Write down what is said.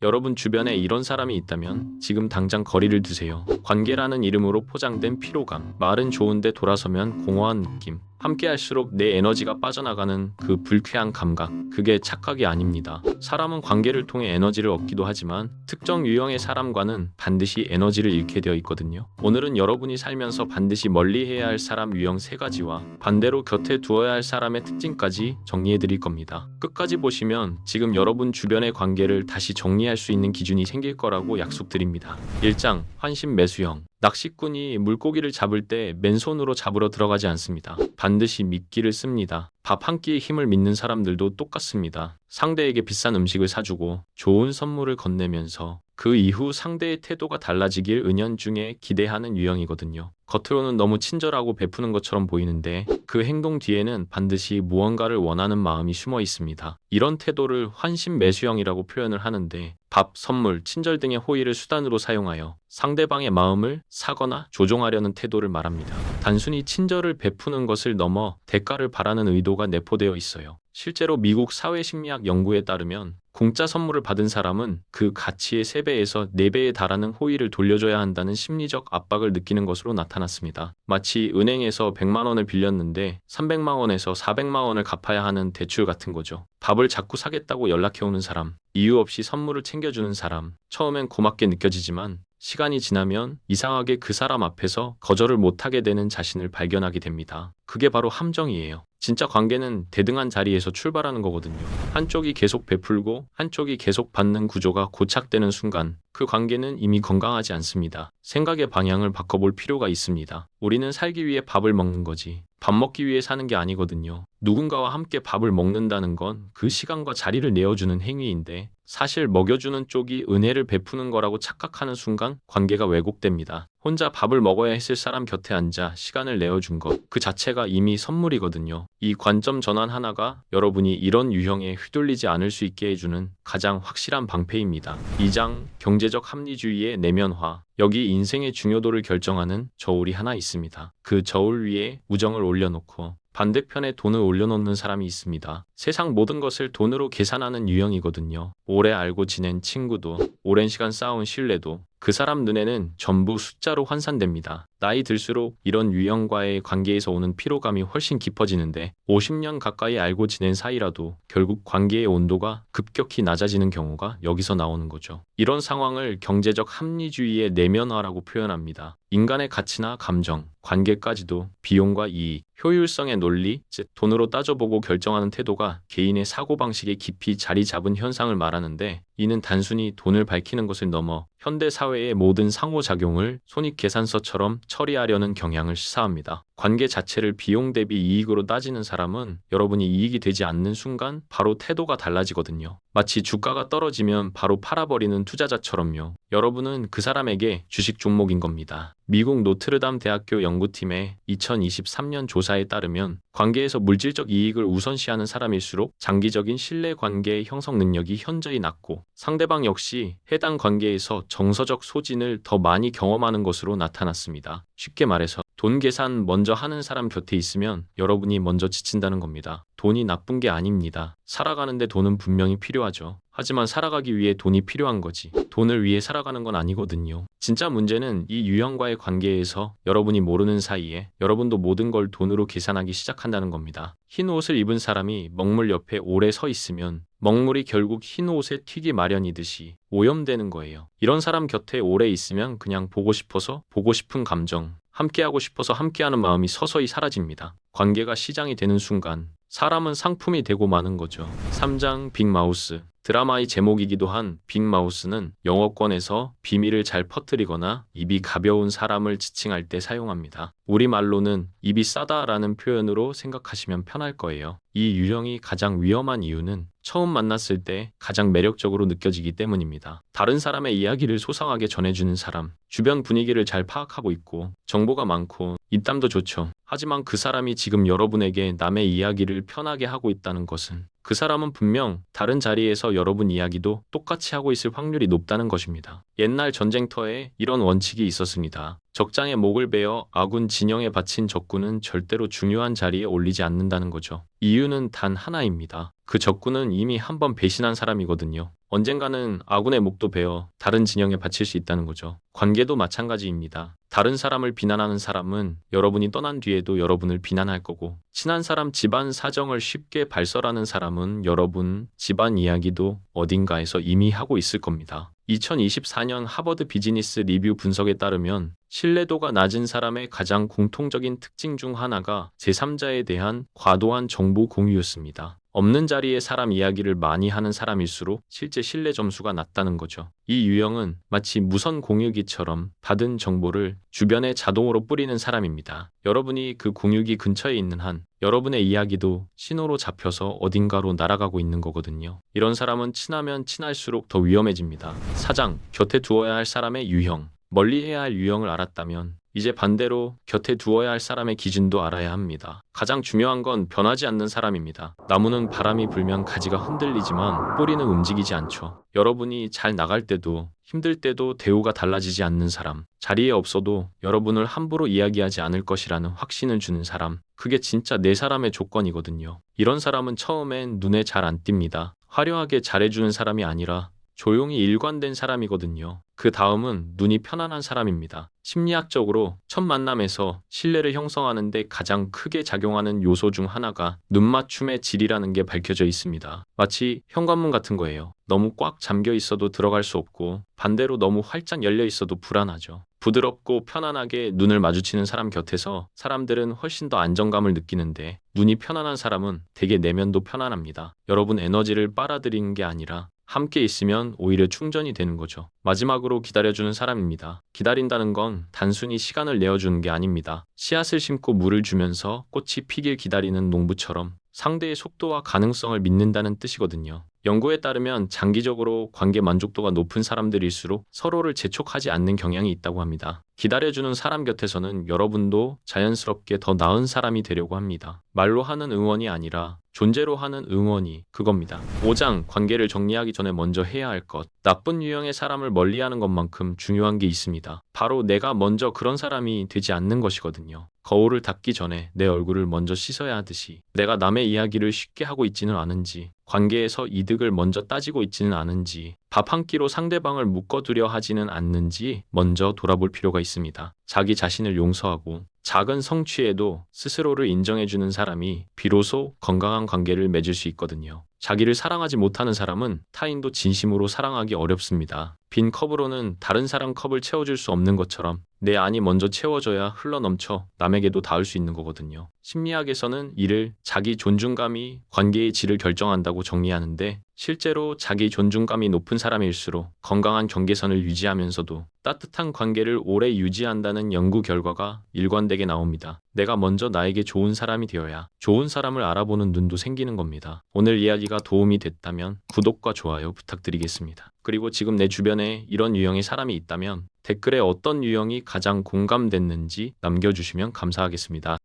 여러분 주변에 이런 사람이 있다면 지금 당장 거리를 두세요. 관계라는 이름으로 포장된 피로감, 말은 좋은데 돌아서면 공허한 느낌, 함께 할수록 내 에너지가 빠져나가는 그 불쾌한 감각, 그게 착각이 아닙니다. 사람은 관계를 통해 에너지를 얻기도 하지만 특정 유형의 사람과는 반드시 에너지를 잃게 되어 있거든요. 오늘은 여러분이 살면서 반드시 멀리해야 할 사람 유형 3가지와 반대로 곁에 두어야 할 사람의 특징까지 정리해 드릴 겁니다. 끝까지 보시면 지금 여러분 주변의 관계를 다시 정리할 수 있는 기준이 생길 거라고 약속드립니다. 1장 환심 매수형. 낚시꾼이 물고기를 잡을 때 맨손으로 잡으러 들어가지 않습니다. 반드시 미끼를 씁니다. 밥 한 끼의 힘을 믿는 사람들도 똑같습니다. 상대에게 비싼 음식을 사주고 좋은 선물을 건네면서 그 이후 상대의 태도가 달라지길 은연중에 기대하는 유형이거든요. 겉으로는 너무 친절하고 베푸는 것처럼 보이는데 그 행동 뒤에는 반드시 무언가를 원하는 마음이 숨어 있습니다. 이런 태도를 환심매수형이라고 표현을 하는데 밥, 선물, 친절 등의 호의를 수단으로 사용하여 상대방의 마음을 사거나 조종하려는 태도를 말합니다. 단순히 친절을 베푸는 것을 넘어 대가를 바라는 의도가 내포되어 있어요. 실제로 미국 사회심리학 연구에 따르면 공짜 선물을 받은 사람은 그 가치의 3배에서 4배에 달하는 호의를 돌려줘야 한다는 심리적 압박을 느끼는 것으로 나타났습니다. 마치 은행에서 100만 원을 빌렸는데 300만 원에서 400만 원을 갚아야 하는 대출 같은 거죠. 밥을 자꾸 사겠다고 연락해오는 사람, 이유 없이 선물을 챙겨주는 사람, 처음엔 고맙게 느껴지지만 시간이 지나면 이상하게 그 사람 앞에서 거절을 못하게 되는 자신을 발견하게 됩니다. 그게 바로 함정이에요. 진짜 관계는 대등한 자리에서 출발하는 거거든요. 한쪽이 계속 베풀고 한쪽이 계속 받는 구조가 고착되는 순간 그 관계는 이미 건강하지 않습니다. 생각의 방향을 바꿔볼 필요가 있습니다. 우리는 살기 위해 밥을 먹는 거지 밥 먹기 위해 사는 게 아니거든요. 누군가와 함께 밥을 먹는다는 건 그 시간과 자리를 내어주는 행위인데 사실 먹여주는 쪽이 은혜를 베푸는 거라고 착각하는 순간 관계가 왜곡됩니다. 혼자 밥을 먹어야 했을 사람 곁에 앉아 시간을 내어준 것, 그 자체가 이미 선물이거든요. 이 관점 전환 하나가 여러분이 이런 유형에 휘둘리지 않을 수 있게 해주는 가장 확실한 방패입니다. 2장 경제적 합리주의의 내면화. 여기 인생의 중요도를 결정하는 저울이 하나 있습니다. 그 저울 위에 우정을 올려놓고 반대편에 돈을 올려놓는 사람이 있습니다. 세상 모든 것을 돈으로 계산하는 유형이거든요. 오래 알고 지낸 친구도, 오랜 시간 쌓아온 신뢰도 그 사람 눈에는 전부 숫자로 환산됩니다. 나이 들수록 이런 유형과의 관계에서 오는 피로감이 훨씬 깊어지는데 50년 가까이 알고 지낸 사이라도 결국 관계의 온도가 급격히 낮아지는 경우가 여기서 나오는 거죠. 이런 상황을 경제적 합리주의의 내면화라고 표현합니다. 인간의 가치나 감정, 관계까지도 비용과 이익, 효율성의 논리, 즉 돈으로 따져보고 결정하는 태도가 개인의 사고방식에 깊이 자리 잡은 현상을 말하는데 이는 단순히 돈을 밝히는 것을 넘어 현대 사회의 모든 상호작용을 손익계산서처럼 처리하려는 경향을 시사합니다. 관계 자체를 비용 대비 이익으로 따지는 사람은 여러분이 이익이 되지 않는 순간 바로 태도가 달라지거든요. 마치 주가가 떨어지면 바로 팔아버리는 투자자처럼요. 여러분은 그 사람에게 주식 종목인 겁니다. 미국 노트르담 대학교 연구팀의 2023년 조사에 따르면 관계에서 물질적 이익을 우선시하는 사람일수록 장기적인 신뢰 관계의 형성 능력이 현저히 낮고 상대방 역시 해당 관계에서 정서적 소진을 더 많이 경험하는 것으로 나타났습니다. 쉽게 말해서 돈 계산 먼저 하는 사람 곁에 있으면 여러분이 먼저 지친다는 겁니다. 돈이 나쁜 게 아닙니다. 살아가는데 돈은 분명히 필요하죠. 하지만 살아가기 위해 돈이 필요한 거지 돈을 위해 살아가는 건 아니거든요. 진짜 문제는 이 유형과의 관계에서 여러분이 모르는 사이에 여러분도 모든 걸 돈으로 계산하기 시작한다는 겁니다. 흰 옷을 입은 사람이 먹물 옆에 오래 서 있으면 먹물이 결국 흰 옷에 튀기 마련이듯이 오염되는 거예요. 이런 사람 곁에 오래 있으면 그냥 보고 싶어서 보고 싶은 감정, 함께하고 싶어서 함께하는 마음이 서서히 사라집니다. 관계가 시장이 되는 순간 사람은 상품이 되고 마는 거죠. 3장 빅마우스. 드라마의 제목이기도 한 빅마우스는 영어권에서 비밀을 잘 퍼뜨리거나 입이 가벼운 사람을 지칭할 때 사용합니다. 우리말로는 입이 싸다라는 표현으로 생각하시면 편할 거예요. 이 유형이 가장 위험한 이유는 처음 만났을 때 가장 매력적으로 느껴지기 때문입니다. 다른 사람의 이야기를 소상하게 전해주는 사람, 주변 분위기를 잘 파악하고 있고 정보가 많고 입담도 좋죠. 하지만 그 사람이 지금 여러분에게 남의 이야기를 편하게 하고 있다는 것은 그 사람은 분명 다른 자리에서 여러분 이야기도 똑같이 하고 있을 확률이 높다는 것입니다. 옛날 전쟁터에 이런 원칙이 있었습니다. 적장에 목을 베어 아군 진영에 바친 적군은 절대로 중요한 자리에 올리지 않는다는 거죠. 이유는 단 하나입니다. 그 적군은 이미 한 번 배신한 사람이거든요. 언젠가는 아군의 목도 베어 다른 진영에 바칠 수 있다는 거죠. 관계도 마찬가지입니다. 다른 사람을 비난하는 사람은 여러분이 떠난 뒤에도 여러분을 비난할 거고, 친한 사람 집안 사정을 쉽게 발설하는 사람은 여러분 집안 이야기도 어딘가에서 이미 하고 있을 겁니다. 2024년 하버드 비즈니스 리뷰 분석에 따르면 신뢰도가 낮은 사람의 가장 공통적인 특징 중 하나가 제3자에 대한 과도한 정보 공유였습니다. 없는 자리에 사람 이야기를 많이 하는 사람일수록 실제 신뢰 점수가 낮다는 거죠. 이 유형은 마치 무선 공유기처럼 받은 정보를 주변에 자동으로 뿌리는 사람입니다. 여러분이 그 공유기 근처에 있는 한 여러분의 이야기도 신호로 잡혀서 어딘가로 날아가고 있는 거거든요. 이런 사람은 친하면 친할수록 더 위험해집니다. 사장, 곁에 두어야 할 사람의 유형. 멀리해야 할 유형을 알았다면 이제 반대로 곁에 두어야 할 사람의 기준도 알아야 합니다. 가장 중요한 건 변하지 않는 사람입니다. 나무는 바람이 불면 가지가 흔들리지만 뿌리는 움직이지 않죠. 여러분이 잘 나갈 때도 힘들 때도 대우가 달라지지 않는 사람, 자리에 없어도 여러분을 함부로 이야기하지 않을 것이라는 확신을 주는 사람, 그게 진짜 내 사람의 조건이거든요. 이런 사람은 처음엔 눈에 잘 안 띕니다. 화려하게 잘해주는 사람이 아니라 조용히 일관된 사람이거든요. 그 다음은 눈이 편안한 사람입니다. 심리학적으로 첫 만남에서 신뢰를 형성하는 데 가장 크게 작용하는 요소 중 하나가 눈맞춤의 질이라는 게 밝혀져 있습니다. 마치 현관문 같은 거예요. 너무 꽉 잠겨 있어도 들어갈 수 없고, 반대로 너무 활짝 열려 있어도 불안하죠. 부드럽고 편안하게 눈을 마주치는 사람 곁에서 사람들은 훨씬 더 안정감을 느끼는데, 눈이 편안한 사람은 되게 내면도 편안합니다. 여러분 에너지를 빨아들이는 게 아니라 함께 있으면 오히려 충전이 되는 거죠. 마지막으로 기다려주는 사람입니다. 기다린다는 건 단순히 시간을 내어주는 게 아닙니다. 씨앗을 심고 물을 주면서 꽃이 피길 기다리는 농부처럼 상대의 속도와 가능성을 믿는다는 뜻이거든요. 연구에 따르면 장기적으로 관계 만족도가 높은 사람들일수록 서로를 재촉하지 않는 경향이 있다고 합니다. 기다려주는 사람 곁에서는 여러분도 자연스럽게 더 나은 사람이 되려고 합니다. 말로 하는 응원이 아니라 존재로 하는 응원이 그겁니다. 5장, 관계를 정리하기 전에 먼저 해야 할 것. 나쁜 유형의 사람을 멀리하는 것만큼 중요한 게 있습니다. 바로 내가 먼저 그런 사람이 되지 않는 것이거든요. 거울을 닦기 전에 내 얼굴을 먼저 씻어야 하듯이 내가 남의 이야기를 쉽게 하고 있지는 않은지, 관계에서 이득을 먼저 따지고 있지는 않은지, 밥 한 끼로 상대방을 묶어두려 하지는 않는지 먼저 돌아볼 필요가 있습니다. 자기 자신을 용서하고 작은 성취에도 스스로를 인정해주는 사람이 비로소 건강한 관계를 맺을 수 있거든요. 자기를 사랑하지 못하는 사람은 타인도 진심으로 사랑하기 어렵습니다. 빈 컵으로는 다른 사람 컵을 채워줄 수 없는 것처럼 내 안이 먼저 채워져야 흘러넘쳐 남에게도 닿을 수 있는 거거든요. 심리학에서는 이를 자기 존중감이 관계의 질을 결정한다고 정리하는데, 실제로 자기 존중감이 높은 사람일수록 건강한 경계선을 유지하면서도 따뜻한 관계를 오래 유지한다는 연구 결과가 일관되게 나옵니다. 내가 먼저 나에게 좋은 사람이 되어야 좋은 사람을 알아보는 눈도 생기는 겁니다. 오늘 이야기가 도움이 됐다면 구독과 좋아요 부탁드리겠습니다. 그리고 지금 내 주변에 이런 유형의 사람이 있다면 댓글에 어떤 유형이 가장 공감됐는지 남겨주시면 감사하겠습니다.